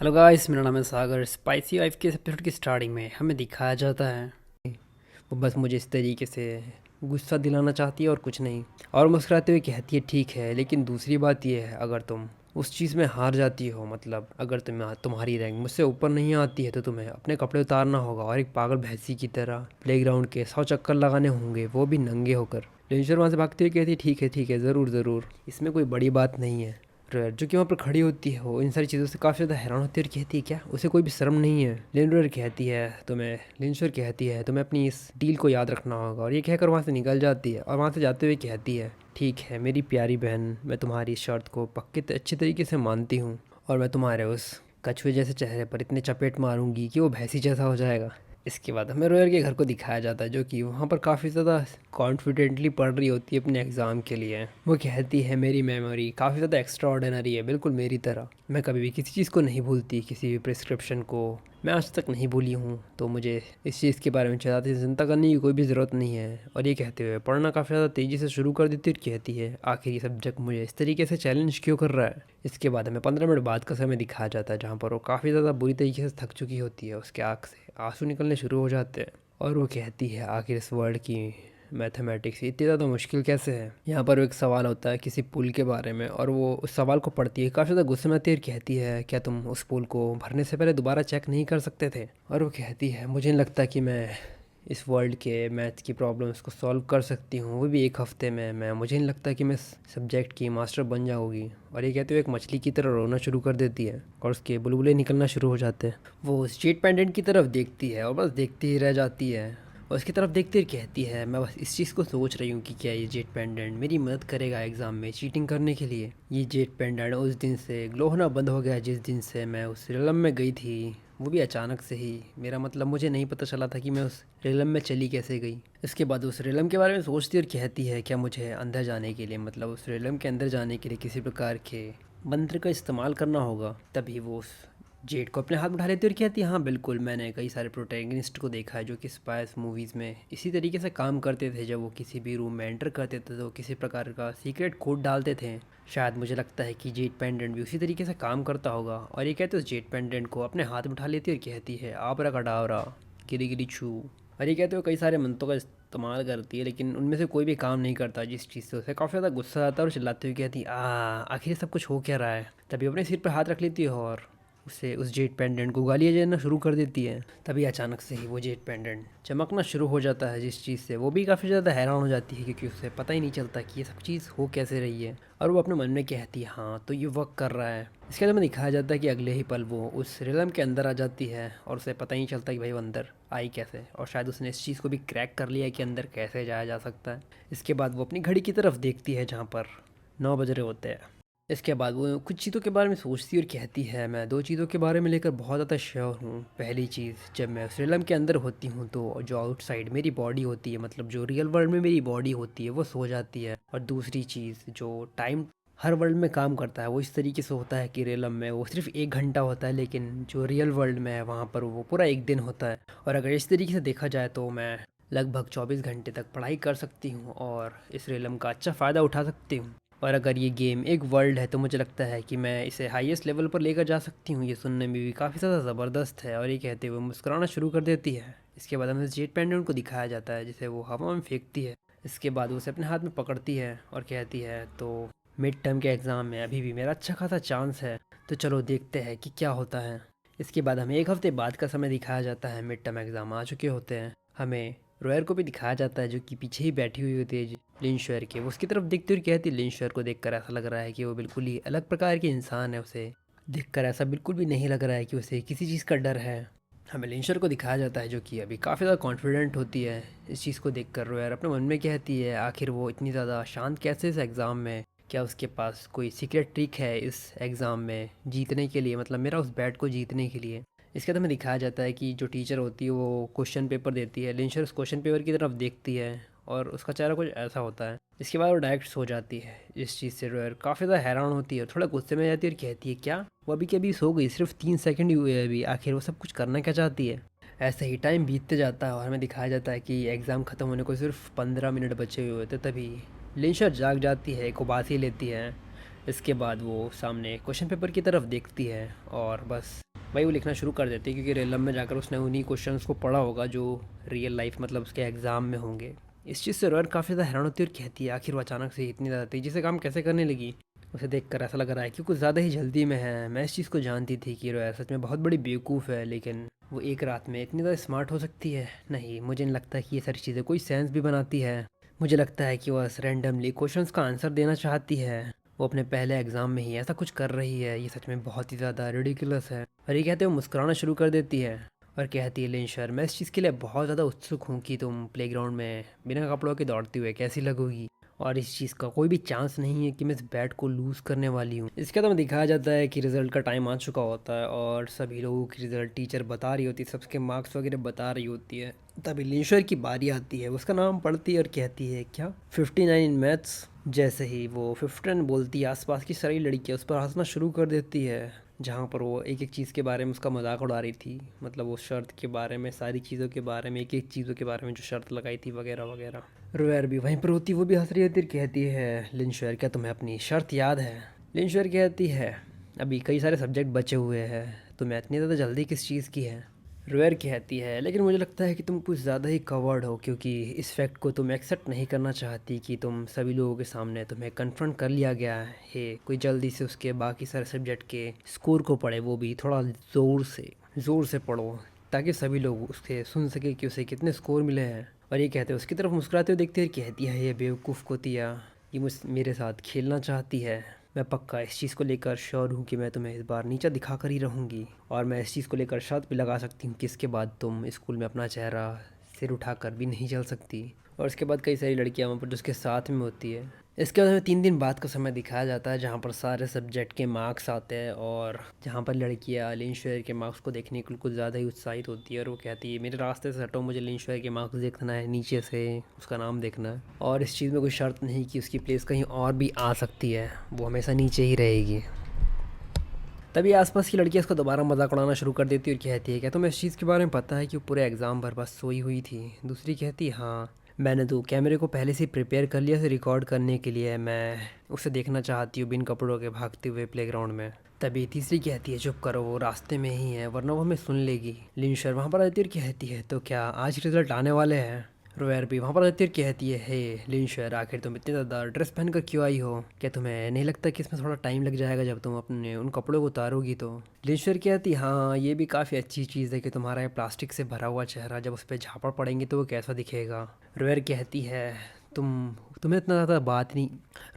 Hello guys, मेरा नाम है सागर। स्पाइसी वाइफ के एपिसोड की स्टार्टिंग में हमें दिखाया जाता है वो बस मुझे इस तरीके से गुस्सा दिलाना चाहती है और कुछ नहीं। और मुस्कुराते हुए कहती है ठीक है, लेकिन दूसरी बात ये है, अगर तुम उस चीज़ में हार जाती हो, मतलब अगर तुम्हारी रैंक मुझसे ऊपर नहीं आती है, तो तुम्हें अपने कपड़े उतारना होगा और एक पागल भैंसी की तरह प्लेग्राउंड के 100 चक्कर लगाने होंगे, वो भी नंगे होकर। लेंचर वहाँ से भागते हुए कहती है ठीक है, ज़रूर ज़रूर, इसमें कोई बड़ी बात नहीं है। रोयर जो कि वहाँ पर खड़ी होती है, वो इन सारी चीज़ों से काफ़ी ज़्यादा हैरान होती है और कहती है क्या उसे कोई भी शर्म नहीं है। लिंशर कहती है तुम्हें अपनी इस डील को याद रखना होगा, और ये कहकर वहाँ से निकल जाती है। और वहाँ से जाते हुए कहती है ठीक है मेरी प्यारी बहन, मैं तुम्हारी इस शर्त को अच्छे तरीके से मानती हूँ, और मैं तुम्हारे उस कछुए जैसे चेहरे पर इतने चपेट मारूंगी कि वो भैंसी जैसा हो जाएगा। इसके बाद हमें रोयर के घर को दिखाया जाता है, जो कि वहाँ पर काफ़ी ज़्यादा कॉन्फिडेंटली पढ़ रही होती है अपने एग्ज़ाम के लिए। वो कहती है मेरी मेमोरी काफ़ी ज़्यादा एक्स्ट्रा ऑर्डिनरी है, बिल्कुल मेरी तरह। मैं कभी भी किसी चीज़ को नहीं भूलती, किसी भी प्रिस्क्रिप्शन को मैं आज तक नहीं भूली हूँ, तो मुझे इस चीज़ के बारे में ज़्यादा चिंता करने की कोई भी ज़रूरत नहीं है। और ये कहते हुए पढ़ना काफ़ी ज़्यादा तेज़ी से शुरू कर देती है और कहती है आखिर ये सब्जेक्ट मुझे इस तरीके से चैलेंज क्यों कर रहा है। इसके बाद हमें 15 मिनट बाद का समय दिखाया जाता है, जहाँ पर वो काफ़ी ज़्यादा बुरी तरीके से थक चुकी होती है। उसके आँख से आंसू निकलने शुरू हो जाते हैं, और वो कहती है आखिर इस वर्ल्ड की मैथमेटिक्स इतनी ज़्यादा मुश्किल कैसे है। यहाँ पर एक सवाल होता है किसी पुल के बारे में, और वो उस सवाल को पढ़ती है, काफ़ी ज़्यादा गुस्से में आती है और कहती है क्या तुम उस पुल को भरने से पहले दोबारा चेक नहीं कर सकते थे। और वो कहती है मुझे नहीं लगता कि मैं इस वर्ल्ड के मैथ्स की प्रॉब्लम्स को सॉल्व कर सकती हूँ, वो भी एक हफ़्ते में। मुझे नहीं लगता कि मैं सब्जेक्ट की मास्टर बन जाऊँगी। और ये कहते हुए एक मछली की तरह रोना शुरू कर देती है, और उसके बुलबुले निकलना शुरू हो जाते हैं। वो स्ट्रीट पेंडेंट की तरफ देखती है और बस देखती ही रह जाती है, और उसकी तरफ देखते ही कहती है मैं बस इस चीज़ को सोच रही हूँ कि क्या ये जेट पेंडेंट मेरी मदद करेगा एग्ज़ाम में चीटिंग करने के लिए। ये जेट पेंडेंट उस दिन से ग्लो होना बंद हो गया जिस दिन से मैं उस रिलम में गई थी, वो भी अचानक से ही। मेरा मतलब मुझे नहीं पता चला था कि मैं उस रिलम में चली कैसे गई। इसके बाद उस रिलम के बारे में सोचती और कहती है क्या मुझे अंदर जाने के लिए, मतलब उस रिलम के अंदर जाने के लिए किसी प्रकार के मंत्र का इस्तेमाल करना होगा। तभी वो उस जेड को अपने हाथ में उठा लेती है और कहती है हाँ बिल्कुल, मैंने कई सारे प्रोटैगनिस्ट को देखा है जो कि स्पाइस मूवीज़ में इसी तरीके से काम करते थे। जब वो किसी भी रूम में एंटर करते थे तो किसी प्रकार का सीक्रेट कोड डालते थे। शायद मुझे लगता है कि जेड पेंडेंट भी उसी तरीके से काम करता होगा। और ये कहते उस जेड पेंडेंट को अपने हाथ में उठा लेती है और कहती है आबरा कडावरा गिरी गिरी छू। और ये कहते हुए कई सारे मंत्रों का इस्तेमाल करती है, लेकिन उनमें से कोई भी काम नहीं करता, जिस चीज़ से उसे काफ़ी ज़्यादा गुस्सा आता है और चिल्लाते हुए कहती है आखिर सब कुछ हो क्या रहा है। तभी अपने सिर पर हाथ रख लेती है और उसे उस जेट पेंडेंट को गालियाँ देना शुरू कर देती है। तभी अचानक से ही वो जेट पेंडेंट चमकना शुरू हो जाता है, जिस चीज़ से वो भी काफ़ी ज़्यादा हैरान हो जाती है, क्योंकि उसे पता ही नहीं चलता कि ये सब चीज़ हो कैसे रही है। और वो अपने मन में कहती है हाँ तो ये वर्क कर रहा है। इसके बाद में दिखाया जाता है कि अगले ही पल वो उस रिलम के अंदर आ जाती है, और उसे पता ही नहीं चलता कि भाई वो अंदर आई कैसे, और शायद उसने इस चीज़ को भी क्रैक कर लिया है कि अंदर कैसे जाया जा सकता है। इसके बाद वो अपनी घड़ी की तरफ देखती है जहाँ पर 9 बज रहे होते हैं। इसके बाद वो कुछ चीज़ों के बारे में सोचती और कहती है मैं दो चीज़ों के बारे में लेकर बहुत ज़्यादा श्योर हूँ। पहली चीज़, जब मैं उस रिलम के अंदर होती हूँ तो जो आउटसाइड मेरी बॉडी होती है, मतलब जो रियल वर्ल्ड में मेरी बॉडी होती है, वो सो जाती है। और दूसरी चीज़, जो टाइम हर वर्ल्ड में काम करता है वो इस तरीके से होता है कि रियलम में वो सिर्फ 1 घंटा होता है, लेकिन जो रियल वर्ल्ड में है वहाँ पर वो पूरा एक दिन होता है। और अगर इस तरीके से देखा जाए तो मैं लगभग 24 घंटे तक पढ़ाई कर सकती हूँ और इस रिलम का अच्छा फ़ायदा उठा सकती हूँ। और अगर ये गेम एक वर्ल्ड है तो मुझे लगता है कि मैं इसे हाईएस्ट लेवल पर लेकर जा सकती हूँ। ये सुनने में भी काफ़ी ज़्यादा ज़बरदस्त है। और ये कहते हुए मुस्कुराना शुरू कर देती है। इसके बाद हमें जेट पेंडेंट को दिखाया जाता है, जिसे वो हवा में फेंकती है। इसके बाद वो उसे अपने हाथ में पकड़ती है और कहती है तो मिड टर्म के एग्ज़ाम में अभी भी मेरा अच्छा खासा चांस है, तो चलो देखते हैं कि क्या होता है। इसके बाद हमें 1 हफ्ते बाद का समय दिखाया जाता है। मिड टर्म एग्ज़ाम आ चुके होते हैं। हमें रोयर को भी दिखाया जाता है, जो कि पीछे ही बैठी हुई होती है लिंशर के। वो उसकी तरफ देखती हुई कहती है लिंशर को देखकर ऐसा लग रहा है कि वो बिल्कुल ही अलग प्रकार के इंसान है। उसे देखकर ऐसा बिल्कुल भी नहीं लग रहा है कि उसे किसी चीज़ का डर है। हमें लिंशर को दिखाया जाता है, जो कि अभी काफ़ी ज़्यादा कॉन्फिडेंट होती है। इस चीज़ को देखकर रोयर अपने मन में कहती है आखिर वो इतनी ज़्यादा शांत कैसे इस एग्ज़ाम में, क्या उसके पास कोई सीक्रेट ट्रिक है इस एग्ज़ाम में जीतने के लिए, मतलब मेरा उस बैट को जीतने के लिए। इसके बाद हमें दिखाया जाता है कि जो टीचर होती है वो क्वेश्चन पेपर देती है। लिंशर उस क्वेश्चन पेपर की तरफ देखती है और उसका चेहरा कुछ ऐसा होता है। इसके बाद वो डायरेक्ट सो जाती है। इस चीज़ से रोयर काफ़ी ज़्यादा हैरान होती है, थोड़ा गुस्से में जाती है और कहती है क्या वो अभी के अभी सो गई, सिर्फ 3 सेकंड ही हुए हैं अभी, आखिर वो सब कुछ करना क्या चाहती है। ऐसे ही टाइम बीतते जाता है और हमें दिखाया जाता है कि एग्ज़ाम ख़त्म होने को सिर्फ 15 मिनट बचे हुए होते, तभी लिंशर जाग जाती है, एक उबासी लेती है। इसके बाद वो सामने क्वेश्चन पेपर की तरफ देखती है और बस वही वो लिखना शुरू कर देती है, क्योंकि रियलम में जाकर उसने उन्हीं क्वेश्चंस को पढ़ा होगा जो रियल लाइफ मतलब उसके एग्ज़ाम में होंगे। इस चीज़ से रोयर काफ़ी ज़्यादा हैरान होती है और कहती है आखिर वो अचानक से इतनी ज़्यादा तेज़ी से काम कैसे करने लगी। उसे देखकर ऐसा लग रहा है कि कुछ ज़्यादा ही जल्दी में है। मैं इस चीज़ को जानती थी कि रोयर सच में बहुत बड़ी बेवकूफ़ है, लेकिन वो एक रात में इतनी ज़्यादा स्मार्ट हो सकती है? नहीं, मुझे नहीं लगता कि ये सारी चीज़ें कोई सेंस भी बनाती है। मुझे लगता है कि वो बस रैंडमली क्वेश्चंस का आंसर देना चाहती है। वो अपने पहले एग्ज़ाम में ही ऐसा कुछ कर रही है, ये सच में बहुत ही ज़्यादा रिडिकुलस है। और ये कहते हुए मुस्कुराना शुरू कर देती है और कहती है लिंशर, मैं इस चीज़ के लिए बहुत ज़्यादा उत्सुक हूँ कि तुम प्लेग्राउंड में बिना कपड़ों के दौड़ते हुए कैसी लगोगी, और इस चीज़ का कोई भी चांस नहीं है कि मैं इस बैट को लूज़ करने वाली हूँ। इसके बाद में दिखाया जाता है कि रिज़ल्ट का टाइम आ चुका होता है और सभी लोगों की रिज़ल्ट टीचर बता रही होती है, सबके मार्क्स वगैरह बता रही होती है। तभी लिंशर की बारी आती है, उसका नाम पढ़ती है और कहती है क्या 59 इन मैथ्स। जैसे ही वो 59 बोलती है, आसपास की सारी लड़कियाँ उस पर हंसना शुरू कर देती है, जहाँ पर वो एक एक चीज़ के बारे में उसका मजाक उड़ा रही थी। मतलब वो शर्त के बारे में, सारी चीज़ों के बारे में, एक एक चीज़ों के बारे में जो शर्त लगाई थी वगैरह वगैरह। रोयर भी वहीं पर होती, वो भी हंस रही होती, कहती है लिंशर क्या तुम्हें अपनी शर्त याद है? लिंशर कहती है अभी कई सारे सब्जेक्ट बचे हुए हैं, तुम्हें इतनी ज़्यादा जल्दी किस चीज़ की है? रोयर कहती है लेकिन मुझे लगता है कि तुम कुछ ज़्यादा ही कवर्ड हो, क्योंकि इस फैक्ट को तुम एक्सेप्ट नहीं करना चाहती कि तुम सभी लोगों के सामने तुम्हें कन्फ्रंट कर लिया गया है। कोई जल्दी से उसके बाकी सारे सब्जेक्ट के स्कोर को पढ़े, वो भी थोड़ा ज़ोर से पढ़ो, ताकि सभी लोग उसके सुन सके कि उसे कितने स्कोर मिले हैं। और ये कहते हैं उसकी तरफ मुस्कुराते हुए देखते हुए कहती है ये बेवकूफ़ कोतिया, ये मेरे साथ खेलना चाहती है। मैं पक्का इस चीज़ को लेकर श्योर हूँ कि मैं तुम्हें इस बार नीचा दिखा कर ही रहूँगी, और मैं इस चीज़ को लेकर शर्त भी लगा सकती हूँ कि इसके बाद तुम स्कूल में अपना चेहरा सिर उठा कर भी नहीं चल सकती। और उसके बाद कई सारी लड़कियाँ वहाँ पर जो उसके साथ में होती है। इसके बाद हमें 3 दिन बाद का समय दिखाया जाता है, जहाँ पर सारे सब्जेक्ट के मार्क्स आते हैं और जहाँ पर लड़कियाँ लिंशर के मार्क्स को देखने के लिए कुछ ज़्यादा ही उत्साहित होती है, और वो कहती है मेरे रास्ते से हटो, मुझे लिंशर के मार्क्स देखना है, नीचे से उसका नाम देखना है। और इस चीज़ में कोई शर्त नहीं कि उसकी प्लेस कहीं और भी आ सकती है, वो हमेशा नीचे ही रहेगी। तभी आसपास की लड़कियाँ इसको दोबारा मजाक उड़ाना शुरू कर देती है और कहती है क्या तुम्हें इस चीज़ के बारे में पता है कि वो पूरे एग्ज़ाम भर बस सोई हुई थी? दूसरी कहती है हाँ, मैंने तो कैमरे को पहले से प्रिपेयर कर लिया था रिकॉर्ड करने के लिए, मैं उसे देखना चाहती हूँ बिन कपड़ों के भागते हुए प्लेग्राउंड में। तभी तीसरी कहती है चुप करो, वो रास्ते में ही है वरना वो हमें सुन लेगी। लिंशर वहाँ पर आती है और कहती है तो क्या आज रिजल्ट आने वाले हैं? रोयर भी वहाँ पर आती है और कहती है हे लिंशर, आखिर तुम इतनी ज़्यादा ड्रेस पहन कर क्यों आई हो? क्या तुम्हें नहीं लगता कि इसमें थोड़ा टाइम लग जाएगा जब तुम अपने उन कपड़ों को उतारोगी तो? लिंशर कहती हाँ, ये भी काफ़ी अच्छी चीज़ है कि तुम्हारा ये प्लास्टिक से भरा हुआ चेहरा जब उस पर झापड़ पड़ेंगे तो वो कैसा दिखेगा। रोयर कहती है तुम्हें इतना ज़्यादा बात नहीं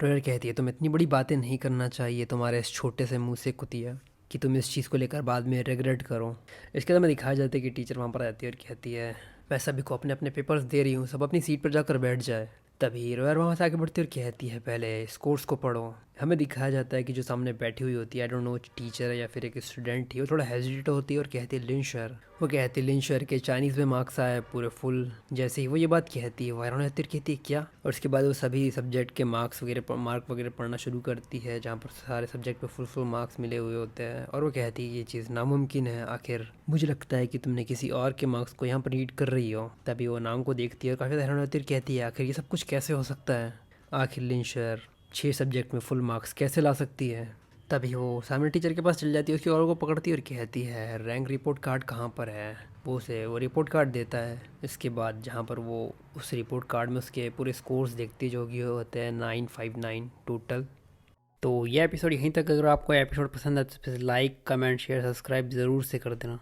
रोयर कहती है तुम इतनी बड़ी बातें नहीं करना चाहिए तुम्हारे इस छोटे से मुँह से कुतिया, कि तुम इस चीज़ को लेकर बाद में रिग्रेट करो। इसके बाद में दिखाया जाता है कि टीचर वहाँ पर आती है और कहती है मैं सभी को अपने अपने पेपर्स दे रही हूँ, सब अपनी सीट पर जाकर बैठ जाए। तभी रोयर वहाँ से आगे बढ़ती है और कहती है पहले स्कोर्स को पढ़ो। हमें दिखाया जाता है कि जो सामने बैठी हुई होती है, आई डोंट नो टीचर है या फिर एक स्टूडेंट थी, वो थोड़ा हेजिटेट होती है और कहती है लिंशर। वो कहती है लिंशर के चाइनीज़ में मार्क्स आए पूरे फुल। जैसे ही वो ये बात कहती है वो हैरान होती है, कहती है क्या? और उसके बाद वो सभी सब्जेक्ट के मार्क्स वगैरह मार्क वगैरह पढ़ना शुरू करती है, जहाँ पर सारे सब्जेक्ट पे फुल मार्क्स मिले हुए होते हैं। और वो कहती है ये चीज़ नामुमकिन है, आखिर मुझे लगता है कि तुमने किसी और के मार्क्स को यहाँ पर रीड कर रही हो। तभी वो नाम को देखती है और काफ़ी हैरान होती है, कहती है आखिर ये सब कुछ कैसे हो सकता है? आखिर लिंशर 6 सब्जेक्ट में फुल मार्क्स कैसे ला सकती है? तभी वो सामने टीचर के पास चल जाती है, उसकी और को पकड़ती है और कहती है रैंक रिपोर्ट कार्ड कहाँ पर है? वो उसे वो रिपोर्ट कार्ड देता है। इसके बाद जहाँ पर वो उस रिपोर्ट कार्ड में उसके पूरे स्कोर्स देखती है, जो कि होते हैं 959 टोटल। तो ये एपिसोड यहीं तक। अगर आपको एपिसोड पसंद है तो लाइक कमेंट शेयर सब्सक्राइब ज़रूर से कर देना।